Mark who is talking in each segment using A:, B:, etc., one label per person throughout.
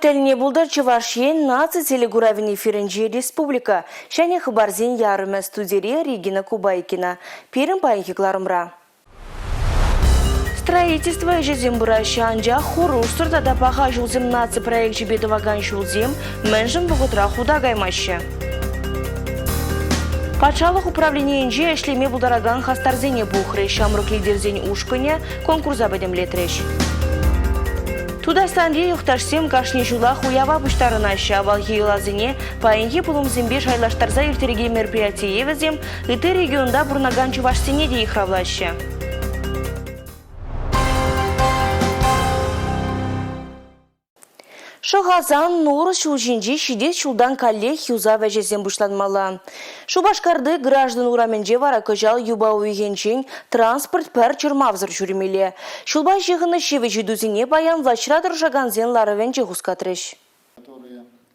A: Тәліне бұлдар Чувашиен наци телегуравин эфирінже республика. Шәне хабарзен ярымы студире Регина Кубайкина. Перін пайынки кларымра. Строительство жезембура шанжа хору сұрдада паға жылзем наци проект жебедоваган жылзем мәнжім бұғытра худа гаймашы. Патшалық управлениенже әшлеме бұлдараган хастарзене бұқры шамрық лидерзен ушкыне конкурса бәдемлетреш. Тудастан юқташсем кашни жула хуява бұштарына шавал хейлазыне пайынги пулымзембе шайлаштарза ертереге мероприятие евізем үті регионда бұрнаган Чувашсене де ихравлашы. Шоғазан нұры шулжинжи шидет шулдан калле хюза вәжесен бұшланмала. Шубашкарды граждан ураменже вара көжал юба уйгенчен транспорт пәр чырмавзыр жүремеле. Шулба жығыны шеве жүдузіне баян влачырадыр жағанзен ларывенже ғускатрыш.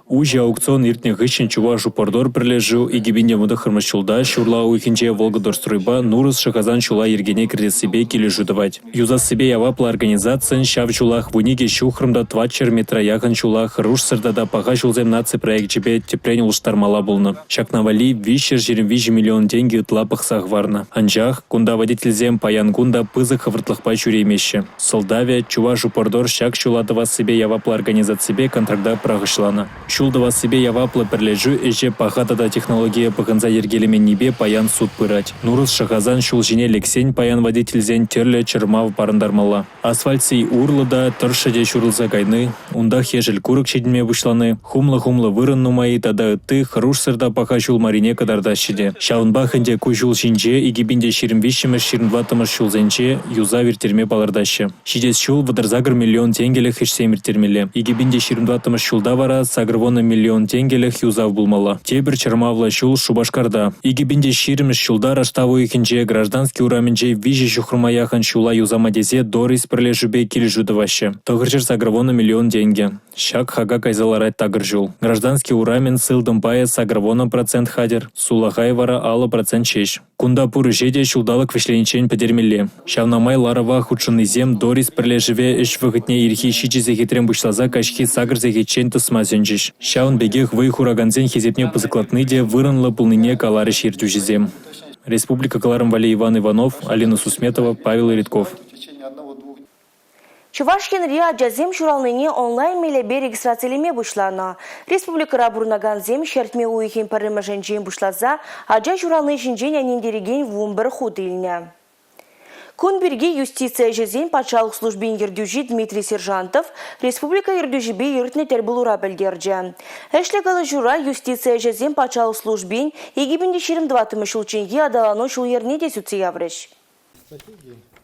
B: Ужи аукцион иртне гыщен Чуваш упордор прилежу и гибинде мудахармас чулда шурла уйхенче Волгодор стройба нурыс Шахазан чула ергене кред себе кележу давать. Юза себе явапла организациян шав чулах вуниге шухрымда 20 метра яхан чулах руш сырдада паға чулзем наци проект жебе тепренил штармала булны. Шакнавали вищер жерем вижи миллион деньги ытлапах сахварна. Анжах кунда водительзем паян кунда пызы хавыртлахпа чуремеще. Солдавия Чуваш упордор шак чуладава себе явапла организация себе контракта прагышлана. Шулдава себе явапла прилежу эже пахатада технология паханза ергелемен небе паян суд пырать. Нурыс Шахазан шулжине лексень паян водительзен терле чырмав парандармала. Асфальтсей урлыда тұршаде шурылза кайны, унда хежел курык шедінме вышланы, хумла вырын нумай тада ты хруш сырда паха шул марине кадарда шеде. Шаунбахынде ку шулжинже и гибинде ширмвищемеш ширмватымыш шулзенче юза виртерме палырдашы. Шидес шул вадарзагр миллион тенгеле хешсем виртермеле. И гибинде ширмватымыш шулда вара сагр вона миллион тенгелех юзав булмала. Тебір чырмавла шул Шубашкарда. Игибинде ширмеш шулда раштаву ихинче гражданский ураменче вижи шухрмаяхан шула юзамадезе дорис прилежубе килежудаваще. Тогырчер сагравона миллион деньги. Шак хага кайзаларать тагыржул. Гражданский урамен сылдым пая сагравона процент хадер. Сулахайвара ала процент чеш. Кунда пуры жеде шулдалык вишленичень подермеле. Шавнамай ларава худшынный зем дорис прилежеве иш выгытне ирхи щичизе хитрем бушлаза качки сагрзе хитчень тусмазенчиш. Шаун бегех вы хураганзен хизепне позаклатныде выранла полныне калары ширдюжизем. Республика Каларым Вали Иван Иванов, Алина Сусметова, Павел Редков.
A: Чувашкен риа джазем шуралныне онлайн мелебе регистрациялеме бушлана. Республика Рабурнаган зем шертме уйхен парымажен жен бушлаза, аджа шуралны жинжен анендереген вумбір худ иліне. Кунберге юстиция жезен патшалық службен ердюжи Дмитрий Сержантов республика ердюжибе ертіне тербілура білдерді. Әшлігалы жура юстиция жезен патшалық службен егебінде 22 шылченге адалану шул ерне де сүтсе яврыш.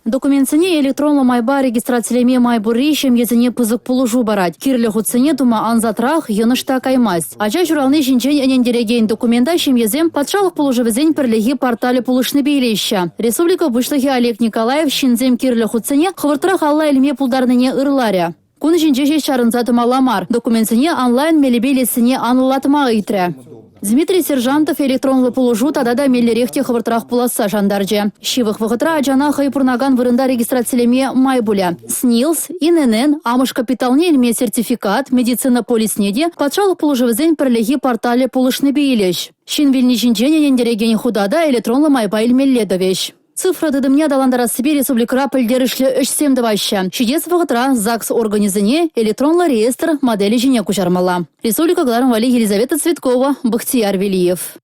C: Документсене электронлы майба регистрациялеме майбуришем езіне пызык пулужу барать. Кирлі худсене тума анзатрах енышта каймасть. Ача журалны жинчен энендереген документа шем езем патшалық пулужевізен пірлігі портали пулышны бейлеща. Республика вышлыхи Олег Николаев шинзем кирлі худсене хывыртырах алла эльме пулдарныне ырларя. Кун жинчеше шарынзатыма ламар. Документсене онлайн мелебелесіне анылатыма ыйтря. Дмитрий Сержантов электронлы пулужу тадада меллерехте хывыртырах пуласа жандарже. Шивых вғытра аджана хайпурнаган вырында регистрациялеме майбуля. СНИЛС, ИНН, амыш капиталне эльме сертификат, медицина полиснеде, патшалық пулужевізен пірлігі портале пулышны бейлеш. Шин вильни жинжене ендереген худада электронлы майба эльмелледовеш. Цифра дыдымне даландара себе республикара пілдерішлі 3-7 Шидец вғытра ЗАГС организіне электронлы реестр модели жіне кучармала. Республика Каларым Вали Елизавета Цветкова, Бахтияр Велиев.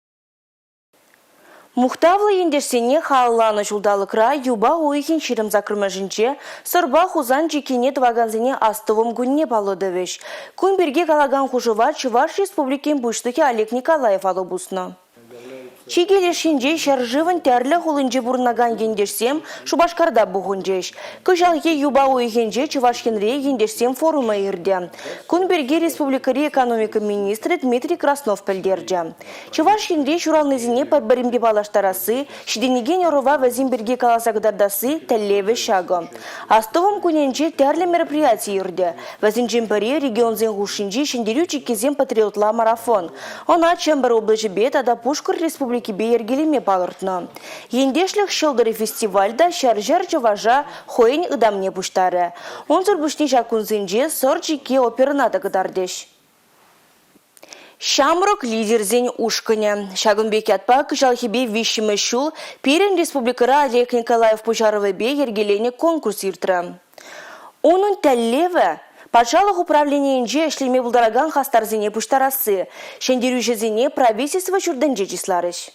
A: Мухтавлы ендерсене халланы жулдалықра юба уйхен ширым закрымажынче сырба хузан жекене дваганзене астывым гүнне балыдывеш. Кунберге калаган хужыва Чуваш республикен бұштыке Олег Николаев алыбусна. Чигелешинже шаржывын тәрлі хулынже бурнаган ендерсем Шубашкарда бұғынжеш. Көжалге юба уйгенже Чувашкенре ендерсем форумы ерде. Кунберге республикари экономика министрі Дмитрий Краснов пілдерді. Чувашкенре шуралнызіне парбаримге балаштарасы, шиденеген орова вазимберге каласагдардасы тәллеві шагы. Астывым күненже тәрлі мероприятий ерде. Вазинжемпаре регионзен ғушинже шендерю чекезен патриотла марафон. Она Чембар облачы бет ада Пушкар республика республики бейергелеме балыртны. Ендешлік шылдыры фестивальда шаржар жыважа хойын ыдамне пуштары. Онзыр бушни жакунзынже сорчике оперната гыдардеш. Шамрок лидерзен ушкыне. Шагынбек ятпак жалхибе вишімі шул Перен республикара Олег Николаев Пужаровы бейергелене конкурс иртірі. Onun тәллеві патшалық управлениенже эшлеме булдараган хастарзине пуштарасы, шендерюжезине правительство чурденже числарыш.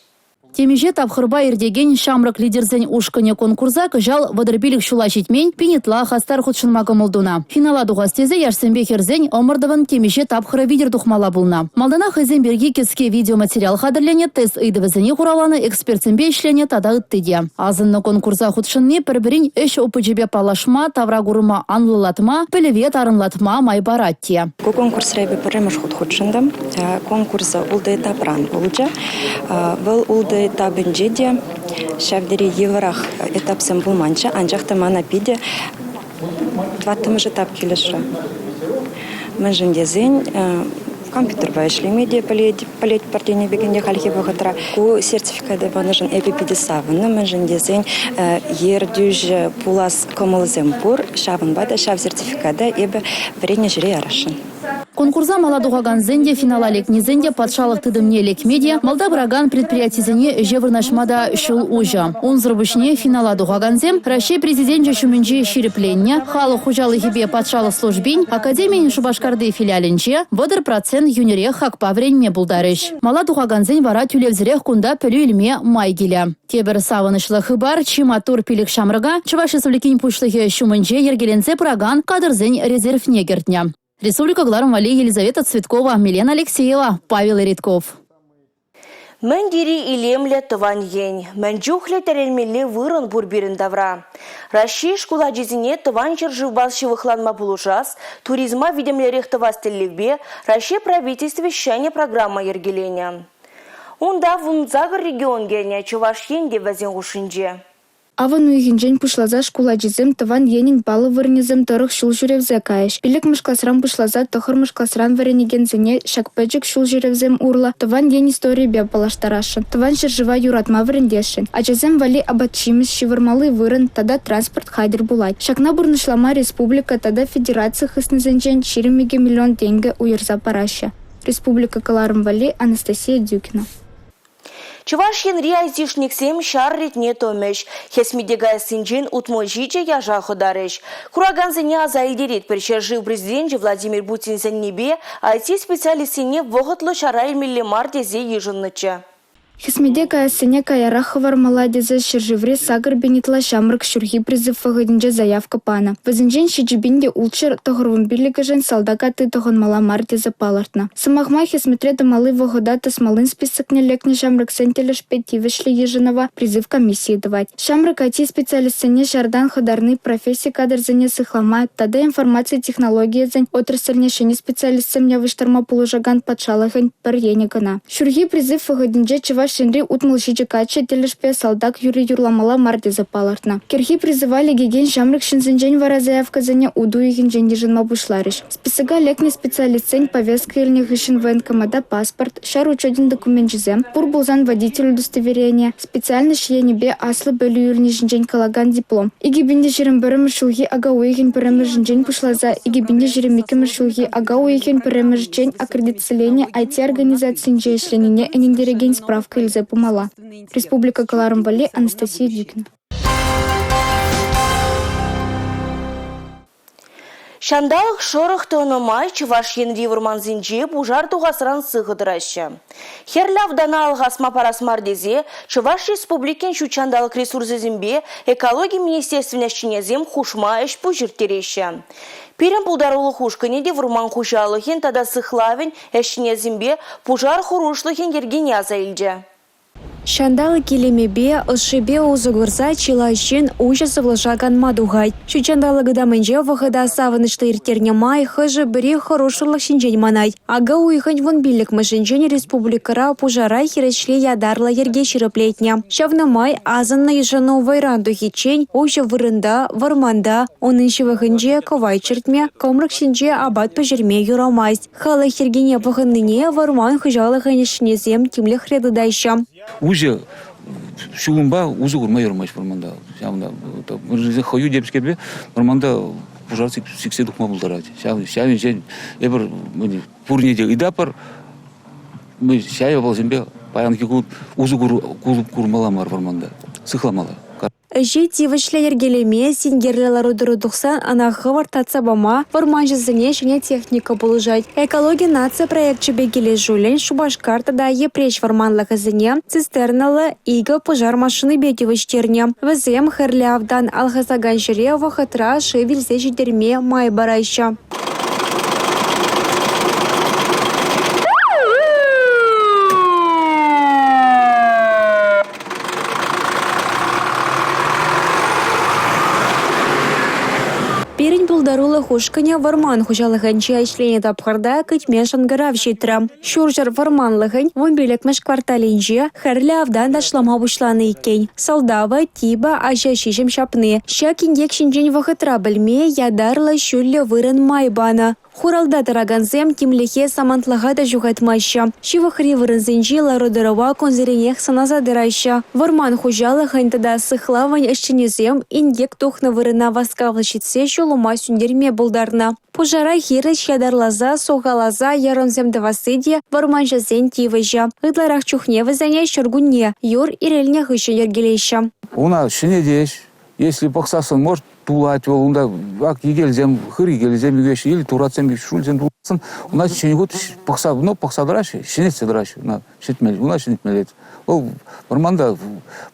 C: Темеже тапхырба ирдеген шамрак лидерзен ушкыне конкурса кыжал водырбилік шула жетмен пенетла хастар худшынмагы молдуна. Финала дуғастезе яшсенбе херзен омырдыван темеже тапхыры видер тухмала булна. Малдана хызенберги кеске видеоматериал хадырлене тест ыйдывызыне хураланы экспертсенбе ишлене тада ыттыде. Азынны конкурса худшынне пір-бірін эш опыжебе палашма, таврагурыма анлылатма, пілеве тарынлатма майбаратте.
D: Конкурс рейбе піріміш худшындым. Конкурса улды этапран болча. Был улды этабынже де шавдери еврах этапсен булманча, анжақта мана пиде 20 этап келеші. Мен жіндезін компьютер байшлеме де полет партийне бекенде халхи бағытра. Ку сертификаты баныжын эпи пиде савыны. Мен жіндезін ердюж пулас комылызен пур, шавын бада, шав сертификаты эбі врене жире арашын.
C: Конкурса маладуға ганзенде финала лекнезенде патшалық тыдымне лекмедия малдабыраган предприятизене жевырнашмада шул ужа. Он зрубышне финала дуға ганзем Россия президенте шумінже ширіпленне, халық хужалы хибе патшалық службин, академиян Шубашкарды филиалінче, водыр процент юнере хакпа вренме булдарыш. Маладуға ганзен вара тюлевзірех кунда пөлі ilme майгеля. Тебір савынышлы хыбар, чиматур пилік шамрыга, Чувашия пушлығы шумінже ергеленце пыраган кадырзен резерв негертня. Республика Гларом Вали, Елизавета Цветкова, Милена Алексеева, Павел Редков.
A: Мен дири илемле тыван ень. Мен жухле терелмелі вырын бурбирін давра. Россия школа жезіне тыван жыржывбас шывықланма булужас, туризма видемлерек тывас телевбе, Россия правительстве шәне программа ергелене. Онда вунзагыр регион гене Чувашьенде вәзен ғушынже.
E: Аван уйгенжен пушлаза школа жезем тыван енин балы вырнезем тырых шул жүревзе кайыш. Пилік мышкласран пушлаза тохыр мышкласран варенегензене шакпэджик шул жүревзем урла. Тыван ен история бе балаштарашын. Тыван жыржыва юратма вырендешін. А жезем вали абатчимыз шивырмалы вырын, тада транспорт хайдер булайт. Шакна бурнышлама республика, тада федерация хыснызенжен 4 миллион тенге уйырза параща. Республика Каларым Вали, Анастасия Дюкина.
A: Чувашьен реайтишниксем шар ретне томеш. Хесмидегай синджин утможиче яжа ходареш. Кураганзене азайдерит першержив президент Владимир Путин небе, IT-специалистине воготлы шара илмелі мартезе ежынныча.
E: Хесмедека сене каярах вармаладезе шержевре сагыр бенитла шамрык шурхи призыв фагадинже заявка пана. Вазинжен шиджибинде улчер тохорвым бирлигажен салдака ты тохон мала мартезе палартна. Самахма хесметреда малы вогодата смалын список не лекне шамрык сентелеш пети вышли еженова призыв комиссии давать. Шамрык IT-специалист сене шардан ходарный профессии кадр зене сыхлама, тада информация технология зен отрасльне шене специалист семня выштарма полужаган подшалахань парьенигана. Шурхи призыв фагадинже чеваш Шенри утмылшичи кача телешпе салдак юри юрламала мартезе палартна. Керхи призывали геген шамрык шинзенжен вара заявка зене уду игенжен еженма бушлариш. Списыга лекне специалист сень повестка ильне хышин военкомада паспорт, шар учетен документ жезем, пур булзан водитель удостоверения, специально шиенебе аслы бөлü юльне жинжен калаган диплом. Иги бинде жирен бірімір шулги ага уйген бірімір жинжен пушлаза, иги бинде жирен мекемір шулги ага уйген бірімір жинжен аккредитациление IT-организациян жешленіне энендереген справка Ильзе Пумала. Республика Каларым Вали, Анастасия Дюкина.
A: Шандалық шорық тонымай Чувашьен ривырманзинже бужар туғасыран сығыдыраща. Херлявдана алғасма парасмардезе Чуваш республикен шучандалық ресурсызімбе экология министерственнешчинезем хушма эш пужиртереща. Пирен пулдарулы хушкыне де вырман хушалықен тада сықлавен эшчинезімбе пужар хурушлықен ергене азайльже.
F: Шандалы келемебе, ылшыбе узыгырса чилайшын ужасы влажаган мадугай. Шучандалы гыдамынже вахыда савынышлы иртерне май хыжы біре хорошырлық шинжен манай. Ага уйхань вон билік машинжен республикара пужарай хиречле ядарлы ерге шырыплетня. Шавны май азынны ежану вайранду хичень, ужы вырында, варманда, оныншы вахынже ковай чертме, комрық шинже абат пожерме юрамайс. Халы хергене вахынныне варман хыжалы ханешнезем тимлі хредыдайша.
G: Уже шулымба узы курмай yormaish варманда. Шамда мы хою депскербе варманда пожар сиксе духма булдарать. Шами жен эбер мы пурнеде идапар мы шая болсембе паянки узы курмаламар варманда. Сыхламала.
F: Әжей тивішлі ергелеме сенгерлілері дұрудықсан ана ғывар татсабама варманжызыне және техника болужать. Экология нация проектчі бегеле жулен Шубашкартада епреш варманлығы зіне цистерналы игі пожар машины бетевіштерне. Візем хірлявдан алғызаган жүре вақытра шевелзе жидерме май барайша. Перень булдарулы хушканя варман хужалығынчы әшлене тапқырда күтмен шангырав жетірі. Шуржар варманлығын вымбелекміш кварталинжі хәрлі авдан дашлама бұшланы екен. Салдава, тиба, ажа шишім шапны. Шакиндек шинжен вақытра білме ядарлы шүлі вырын майбаны. Хуралда тараганзем кимлехе самантлага да жугатмайша. Шивахри вырынзенжи лародырава конзеренех саназадырайша. Варман хужалы хантада сыхлавань әшченезем индек тухны вырына васкавлышитсе шулума сүндерме булдарна. Пожара хирыш ядарлаза, соғалаза, яронземді васыде, варман жазен тивыжа. Ыдларах чухне вазаня шыргунне, юр ирельне хышы ергелейша.
G: Уна шине деш, если пақсасын может тулать, онда ак егелзем, хыр егелзем егеш, или туратсем, шульзем тулатсын. У нас еще не год пақса, но пақса драши, шинетсе драши, на шетмел, у нас шетмелет. Ол варманда,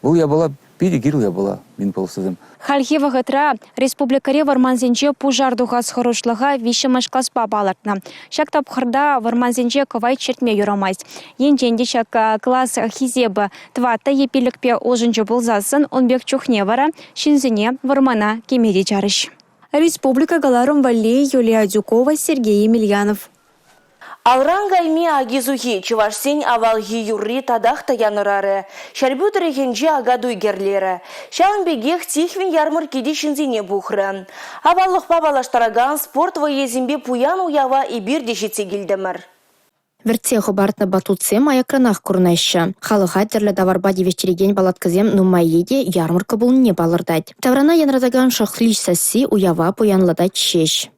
G: ол я была, пиди гирл я была, мин полсызем.
F: Хальхи вағытра республикаре варманзенче пужардуға схорошлыға виші машкласпа балартна. Шак тапқырда варманзенче кывай чертме юрамайз. Енченде шак класс хизебі твата епилікпе олжынчы болзасын, онбек чухне вара, шинзіне вармана кемеде жарыш. Республика Галарум Валли, Юлия Дюкова, Сергей Емельянов.
A: Алрангайми агизухи чувашсен авалги юрри тадахта янырары. Шарбют рехенже агадуй герлері. Шалынбегех тихвин ярмаркеде шинзине бухры. Аваллық бабалаштараган спорт воезімбе пуян уява и бир дешетсе гилдемір.
H: Вертсе хобартны батутсем аякранах курнайшы. Халыға терлі даварба девештереген балаткызем нумайеде ярмарка бұл не балырдать. Таврана янрадаган шахлиш сасси уява пуянладать шеш.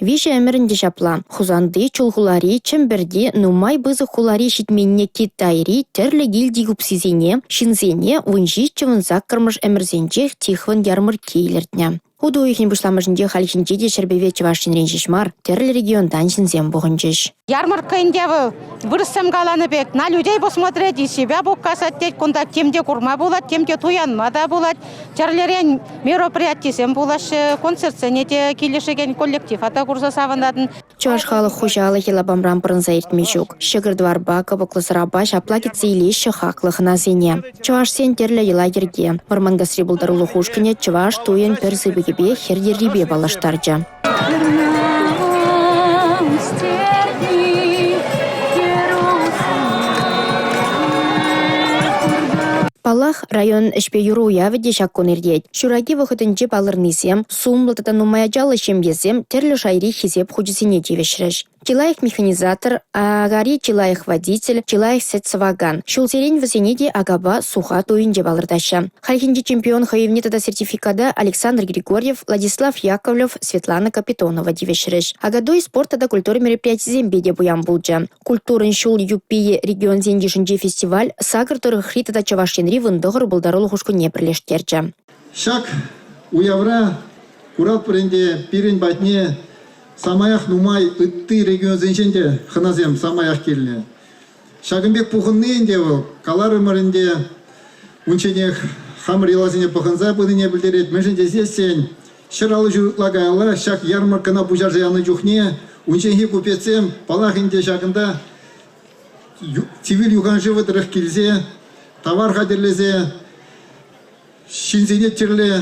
H: Виже әмірінде жапла. Хузанды чулхулари чемберде нумай бызы хулари шитменне китайри терлі гилди гупсизене, шинзене вынжи чывынзак кырмыш әмірзенчех тихвын ярмыр кейлертне. Уду ихин бушламыжынде халихинче де шербеве чывашчин ренжишмар, терлі региондан шинзем бұғынчыш.
I: Ярмарка индевы вырысым галаны бек. На людей посмотреть и себя показать, кунда темде курма булат, темде туянма да булат. Чарлерен мероприятий сем булаш концерт сенете килешеген коллектив ата курса савандатын.
H: Чуваш халық хужалы хилабамрам пырынза ертмешук. Шығыр дварба кабықлысыраба шаплагетсе илеші хақлығына зене. Чуваш сен терлі ела ерге. Вармангасри бұлдарулы хушкіне чуваш туен перзыбегебе хердеррибе балаштаржа. Палах район ішпе юру уяведе шаккон ердет. Шураги вақытынче балырнызем, сумлытата нумая жалы шембезем, терлі шайри хизеп худжисене девешреш. Чилаих механизатор, агари чилаих водитель, чилаих сетсаваган. Шулсерен васенеде агаба суха туинже балырдаша. Хальхинче чемпион хаевнетада сертификада Александр Григорьев, Владислав Яковлев, Светлана Капитонова девешреш. Агадой спортада культура мероприятий зембеде буям булджа. Культурын шул юппие регион зендишинче фестиваль сагр торгхритада чавашенри вындығыр бұлдарылы хушку не бірлештерджа.
J: Шак уявра курат пренде пирин батне самаях нумай ытты регион зенченде хыназем самаях келіне. Шагымбек пухынны инде был, калары мырынде унченех хамыр елазине пухынза бұдыне білдерет. Мәжінде зесен шыралы жұртлагайлы шак ярмаркана бұжар жаяны жүхне унченхи купецем палах инде шагында цивил юган живы дырық келзе товар қадірлезе, шинзене терле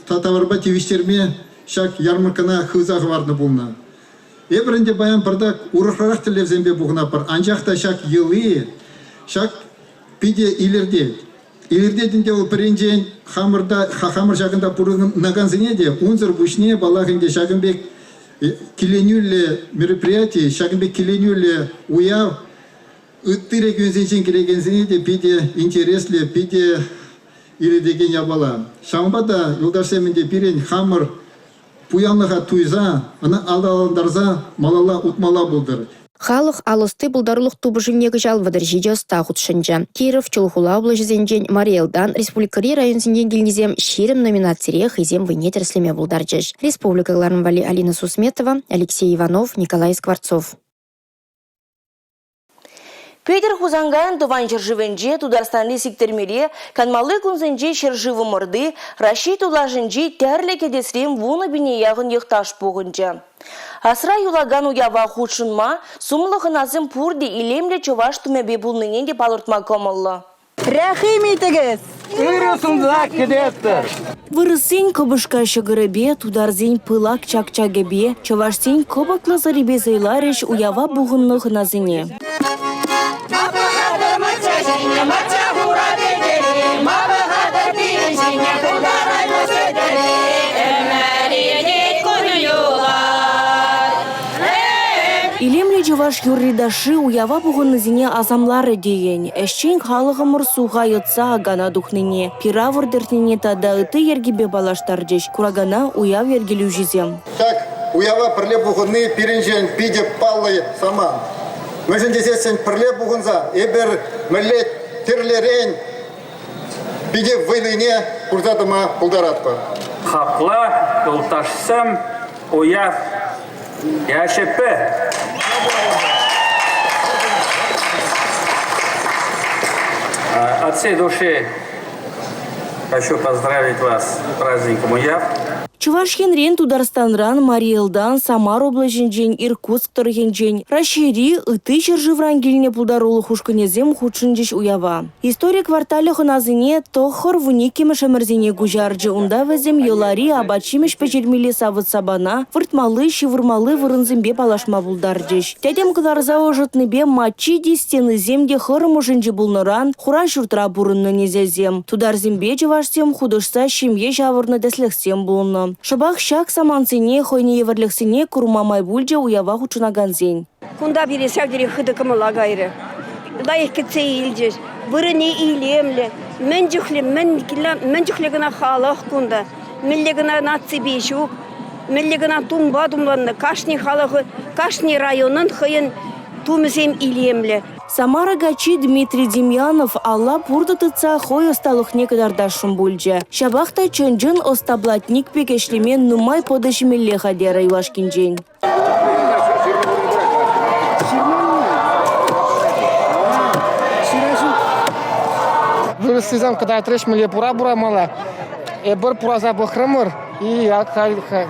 J: товарба тевиштерме шак ярмаркана хызағы барды болна. Эбірінде баян пырдак урықырақ тілевзенбе бұғына пыр. Анжақта шак елы, шак пиде илерде. Илерде дінде ол бірінжен хамыр жағында бұрығын нағанзіне де, унзыр бұшне балағынде шагынбек киленюле мероприятий, шагбек киленюле уяв, ытты регион зенчен келегензине де пиде интересле, пиде или деген ябала. Шамбада юлдарсеменде пирен хамыр пуянлыға туйза, ана алдаландарза малала утмала булдыр.
H: Халық алысты бұлдарылық тубыжынегі жалвадыр жеде ұстағыт шынжа. Киров, Чулхула облажы зенжен Мариэлдан Республикари район зенжен келгізем шерім номинацире хызем войне тірслеме бұлдар жеш. Республикаларын вали Алина Сусметова, Алексей Иванов, Николай Скворцов.
A: Петр Хузанган туван жыржывенже тударстанли сиктермере, канмалы кунзенже шыржывы мырды, Раши тулажынже тәрлі кедесрем вуны бине яғын еқташ бұғынжа. Асра юлаган уява худшынма, сумлығын азым пурды илемле чуваш түмебе бұлныңен де палыртма комылы.
K: Рәхим етігіз! Үйресіңділа кедеттір!
A: Вырысың кыбышка шығырыбе, тударзың пылак чак-чагебе, чувашсың кыбаклы заребе зайларыш уява бұғынлығы назыне. Илемле жываш юрридашы уява бұғынызіне азамлары дейін. Әшчен халығымыр суға йытса агана дұхныне. Пира вырдыртыне тада ыты ергебе балаштар деш. Курагана уяв ергелю жезем.
J: Так, уява пірле бұғыны пирінжен пиде палы саман. Мүжін десесен пірле бұғынза, ебір мүлет тірлерен пиде войныне құрзадыма бұлдаратпа.
L: Хақла, ұлташсам, уяв, яшепі. От всей души хочу поздравить вас с праздником Уяв.
A: Чувашхенрен Тударстанран, Мариэлдан, Самар облажынжен, Иркутск торгенжен, Рашири, ыты жыржывран келіне пулдарулы хушкынезем худшынжеш уява. История кварталі хыназыне тохор вуникемі шамырзене гужарджы унда візем елари абачимеш печермелі савыт сабана, выртмалы, шивырмалы вырынзымбе палашма булдарджеш. Тәдем кыларза ожытныбе матчи дистені земде хырым ужынжы булныран, хура журтра бурынны незезем. Тударзымбе жывашсем худышса шемье жавырны дәслексем булны. Шабах шак саманцыне хойне еверлексыне курма майбульджа уява хучунаганзен.
K: Кунда бире сәвдері хыды кымыла гайры. Лайық кетсе елдер. Вырыне илемлі. Мен жүхлі гына халық кунда. Мілі гына наци бешук. Мілі гына тумба думланны. Кашни халығы, кашни районын хыйын тумызем илемлі.
A: Самара гачи Дмитрий Демьянов алла пурды тыца хой осталых некадардашым бульджа. Шабахта чонжын остаблатник пекешлемен нумай подышмелле хадера Ивашкинжен.
M: Вырысызам, когда трешмеле пура-бура мала, эбір пураза бұқрымыр, и акалиха.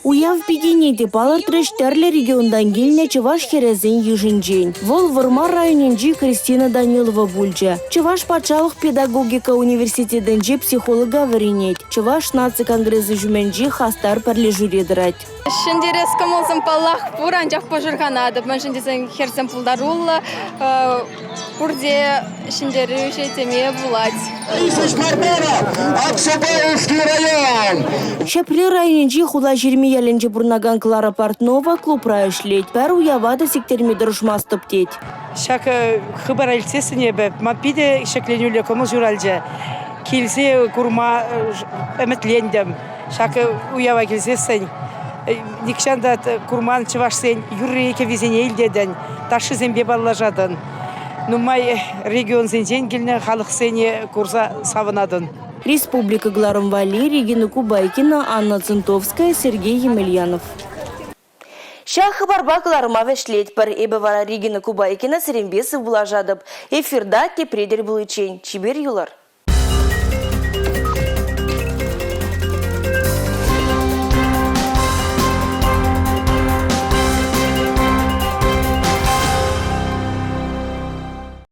A: Уяв пигенеде балар треш тәрлі региондан келіне Чуваш херезен ежінжен. Вол Вырма районенжи Кристина Данилова бульджа. Чуваш патшалық педагогика университетенжи психолога варенет. Чуваш наци конгрессы жүменжи хастар пәрлі жүредірать.
E: Шендерес камолсам паллах пуран жақ пожырғанады. Мен шендесен херсен пулдарулла. Пурде шендері жетеме булать.
A: Шепли районенжи хула жерме яленжи бурнаган Клара Портнова клуб райышлет. Пәр уявады сектерме дұрышмас топтет.
N: Шак хыбар әлсесіне бәп, мапиде шекленюлі комыл жүралжа. Келсе курма әмітлендім. Шак уява келсесін. Никшанда курман чывашсен, юры еке везене елдеден. Ташы зембе баллажадын. Нумай регион зенжен келіне халық сене курса савынадын.
A: Республика Гларымвали, Регина Кубайкина, Анна Центовская, Сергей Емельянов. Шах барбакларыма вешлет пар эбевара Регина Кубайкина Серембесов булажадып. Эфирда тепредер булычен. Чибер юлар.